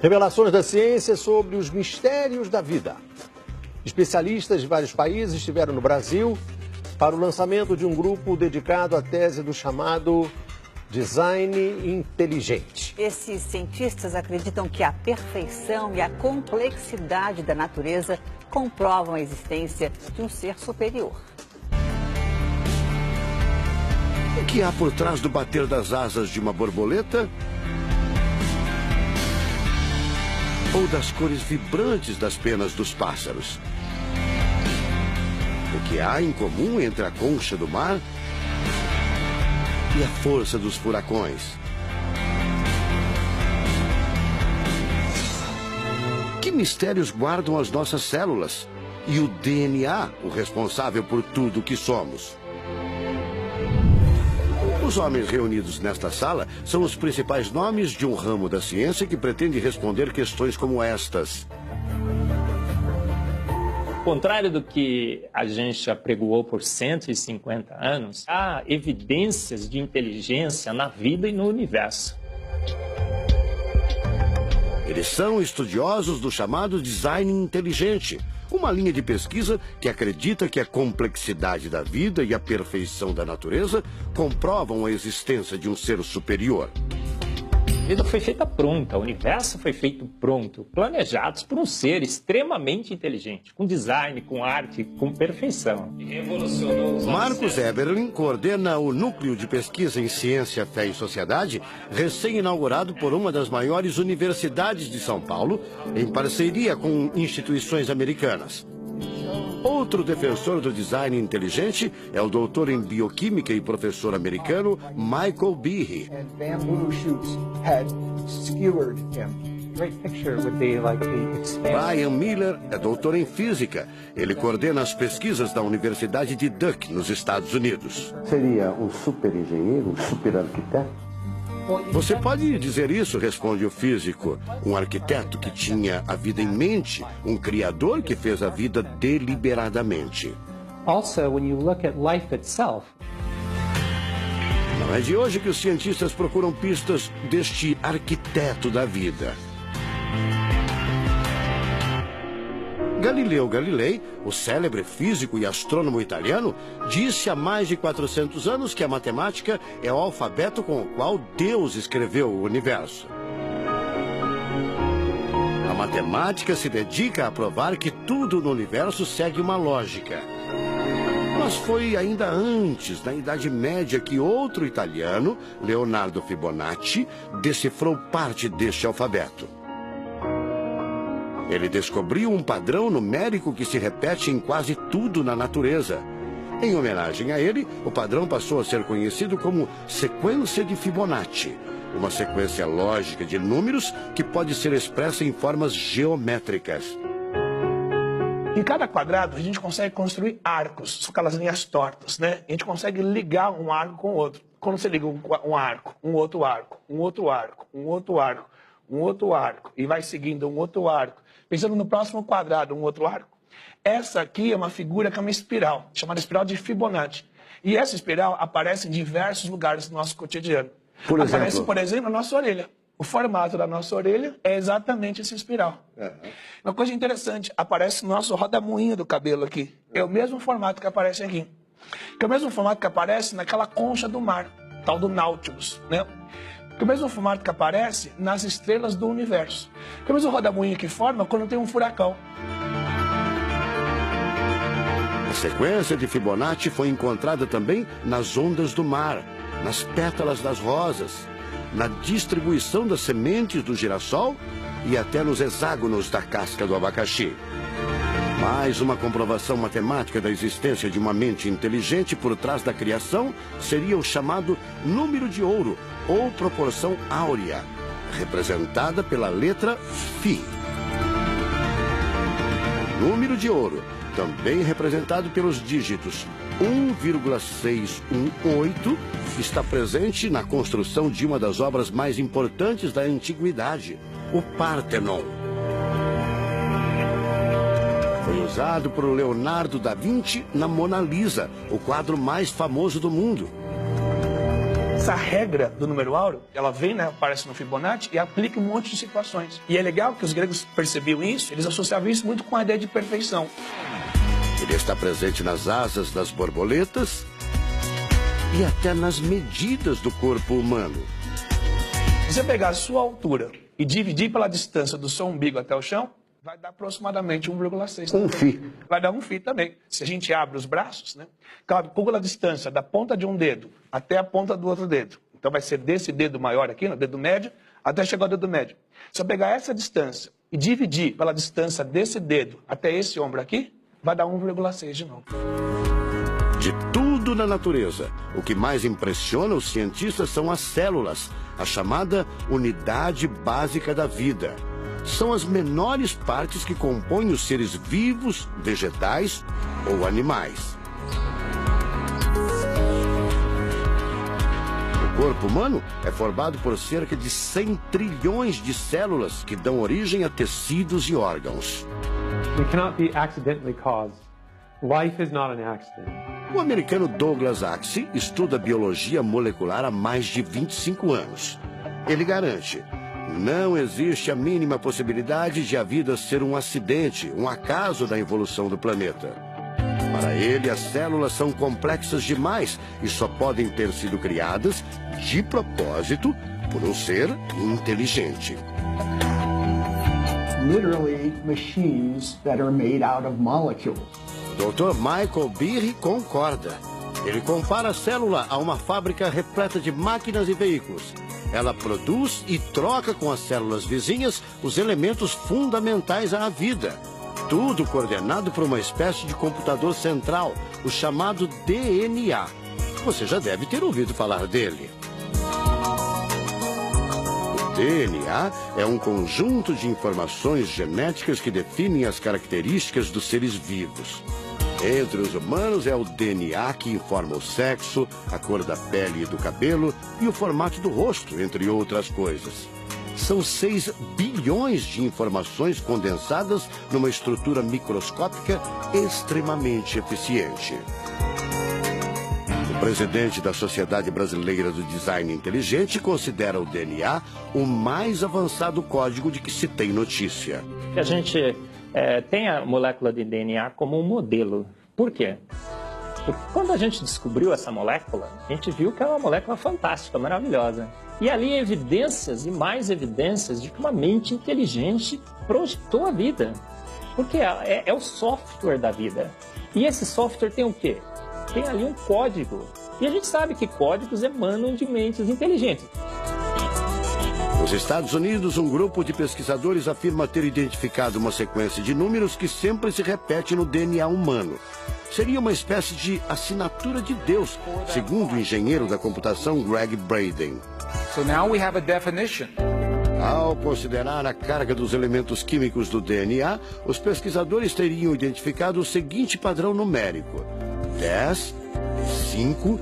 Revelações da ciência sobre os mistérios da vida. Especialistas de vários países estiveram no Brasil para o lançamento de um grupo dedicado à tese do chamado design inteligente. Esses cientistas acreditam que a perfeição e a complexidade da natureza comprovam a existência de um ser superior. O que há por trás do bater das asas de uma borboleta? Ou das cores vibrantes das penas dos pássaros? O que há em comum entre a concha do mar e a força dos furacões? Que mistérios guardam as nossas células e o DNA, o responsável por tudo o que somos? Os homens reunidos nesta sala são os principais nomes de um ramo da ciência que pretende responder questões como estas. Ao contrário do que a gente apregoou por 150 anos, há evidências de inteligência na vida e no universo. Eles são estudiosos do chamado design inteligente, uma linha de pesquisa que acredita que a complexidade da vida e a perfeição da natureza comprovam a existência de um ser superior. A vida foi feita pronta, o universo foi feito pronto, planejados por um ser extremamente inteligente, com design, com arte, com perfeição. Marcos Eberlin coordena o Núcleo de Pesquisa em Ciência, Fé e Sociedade, recém-inaugurado por uma das maiores universidades de São Paulo, em parceria com instituições americanas. Outro defensor do design inteligente é o doutor em bioquímica e professor americano Michael Behe. Brian Miller é doutor em física. Ele coordena as pesquisas da Universidade de Duke, nos Estados Unidos. Seria um super engenheiro, um super arquiteto? Você pode dizer isso, responde o físico. Um arquiteto que tinha a vida em mente, um criador que fez a vida deliberadamente. Also, when you look at life itself, não é de hoje que os cientistas procuram pistas deste arquiteto da vida. Galileu Galilei, o célebre físico e astrônomo italiano, disse há mais de 400 anos que a matemática é o alfabeto com o qual Deus escreveu o universo. A matemática se dedica a provar que tudo no universo segue uma lógica. Mas foi ainda antes, na Idade Média, que outro italiano, Leonardo Fibonacci, decifrou parte deste alfabeto. Ele descobriu um padrão numérico que se repete em quase tudo na natureza. Em homenagem a ele, o padrão passou a ser conhecido como sequência de Fibonacci, uma sequência lógica de números que pode ser expressa em formas geométricas. Em cada quadrado, a gente consegue construir arcos, são aquelas linhas tortas, né? A gente consegue ligar um arco com o outro. Quando você liga um arco, um outro arco, um outro arco, um outro arco, um outro arco, e vai seguindo um outro arco, pensando no próximo quadrado, um outro arco. Essa aqui é uma figura que é uma espiral, chamada espiral de Fibonacci. E essa espiral aparece em diversos lugares do nosso cotidiano. Aparece, por exemplo, na nossa orelha. O formato da nossa orelha é exatamente essa espiral. Uma coisa interessante, aparece no nosso rodamuinho do cabelo aqui. É o mesmo formato que aparece aqui. Que é o mesmo formato que aparece naquela concha do mar, tal do Nautilus, né? Que é o mesmo formato que aparece nas estrelas do universo. Que é o mesmo rodamuinho que forma quando tem um furacão. A sequência de Fibonacci foi encontrada também nas ondas do mar, nas pétalas das rosas, na distribuição das sementes do girassol e até nos hexágonos da casca do abacaxi. Mais uma comprovação matemática da existência de uma mente inteligente por trás da criação seria o chamado número de ouro, ou proporção áurea, representada pela letra Φ. O número de ouro, também representado pelos dígitos 1,618, está presente na construção de uma das obras mais importantes da antiguidade, o Partenon. Foi usado por Leonardo da Vinci na Mona Lisa, o quadro mais famoso do mundo. Essa regra do número áureo, ela vem, né, aparece no Fibonacci e aplica em um monte de situações. E é legal que os gregos percebiam isso, eles associavam isso muito com a ideia de perfeição. Ele está presente nas asas das borboletas e até nas medidas do corpo humano. Se você pegar a sua altura e dividir pela distância do seu umbigo até o chão, vai dar aproximadamente 1,6. Um φ. Vai dar 1 φ também. Se a gente abre os braços, né? Calcula a distância da ponta de um dedo até a ponta do outro dedo. Então vai ser desse dedo maior aqui, no dedo médio, até chegar ao dedo médio. Se eu pegar essa distância e dividir pela distância desse dedo até esse ombro aqui, vai dar 1,6 de novo. De tudo na natureza, o que mais impressiona os cientistas são as células, a chamada unidade básica da vida. São as menores partes que compõem os seres vivos, vegetais ou animais. O corpo humano é formado por cerca de 100 trilhões de células que dão origem a tecidos e órgãos. We cannot be accidentally caused. Life is not an accident. O americano Douglas Axie estuda biologia molecular há mais de 25 anos. Ele garante: não existe a mínima possibilidade de a vida ser um acidente, um acaso da evolução do planeta. Para ele, as células são complexas demais e só podem ter sido criadas de propósito por um ser inteligente. Literally machines that are made out of molecules. Dr. Michael Behe concorda. Ele compara a célula a uma fábrica repleta de máquinas e veículos. Ela produz e troca com as células vizinhas os elementos fundamentais à vida. Tudo coordenado por uma espécie de computador central, o chamado DNA. Você já deve ter ouvido falar dele. O DNA é um conjunto de informações genéticas que definem as características dos seres vivos. Entre os humanos é o DNA que informa o sexo, a cor da pele e do cabelo e o formato do rosto, entre outras coisas. São 6 bilhões de informações condensadas numa estrutura microscópica extremamente eficiente. O presidente da Sociedade Brasileira do Design Inteligente considera o DNA o mais avançado código de que se tem notícia. A gente tem a molécula de DNA como um modelo. Por quê? Porque quando a gente descobriu essa molécula, a gente viu que é uma molécula fantástica, maravilhosa. E ali evidências e mais evidências de que uma mente inteligente projetou a vida. Porque é o software da vida. E esse software tem o quê? Tem ali um código. E a gente sabe que códigos emanam de mentes inteligentes. Nos Estados Unidos, um grupo de pesquisadores afirma ter identificado uma sequência de números que sempre se repete no DNA humano. Seria uma espécie de assinatura de Deus, segundo o engenheiro da computação Greg Braden. So now we have a definition. Ao considerar a carga dos elementos químicos do DNA, os pesquisadores teriam identificado o seguinte padrão numérico: 10, 5,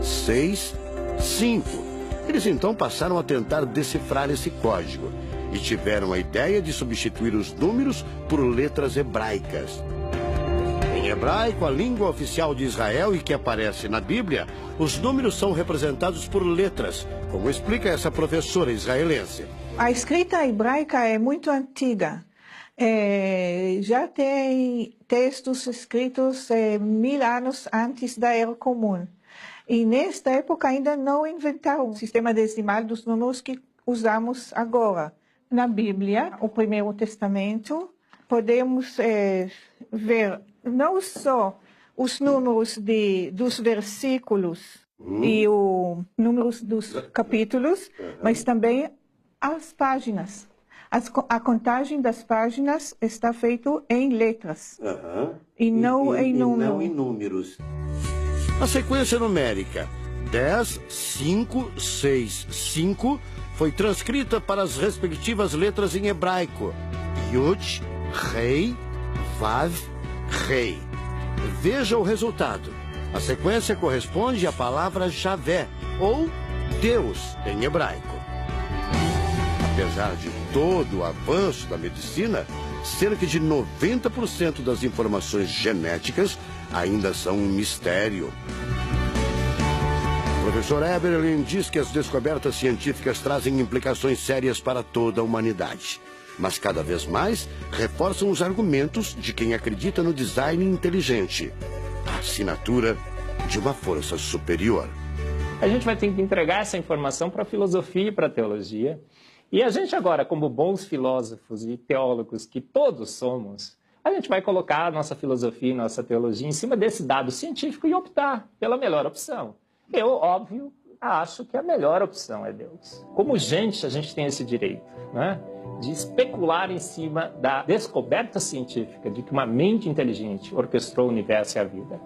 6, 5. Eles então passaram a tentar decifrar esse código e tiveram a ideia de substituir os números por letras hebraicas. Em hebraico, a língua oficial de Israel e que aparece na Bíblia, os números são representados por letras, como explica essa professora israelense. A escrita hebraica é muito antiga. Já tem textos escritos 1000 anos antes da Era Comum. E nesta época ainda não inventaram o sistema decimal dos números que usamos agora. Na Bíblia, o Primeiro Testamento, podemos ver não só os números dos versículos e os números dos capítulos, mas também as páginas. A contagem das páginas está feita em letras e não em números. A sequência numérica 10, 5, 6, 5 foi transcrita para as respectivas letras em hebraico: Yud, Rei, Vav, Rei. Veja o resultado. A sequência corresponde à palavra Javé, ou Deus, em hebraico. Apesar de todo o avanço da medicina, cerca de 90% das informações genéticas ainda são um mistério. professor Eberlin diz que as descobertas científicas trazem implicações sérias para toda a humanidade. Mas cada vez mais reforçam os argumentos de quem acredita no design inteligente, a assinatura de uma força superior. A gente vai ter que entregar essa informação para a filosofia e para a teologia. E a gente agora, como bons filósofos e teólogos que todos somos, a gente vai colocar a nossa filosofia e nossa teologia em cima desse dado científico e optar pela melhor opção. Eu, óbvio, acho que a melhor opção é Deus. Como gente, a gente tem esse direito, né, de especular em cima da descoberta científica de que uma mente inteligente orquestrou o universo e a vida.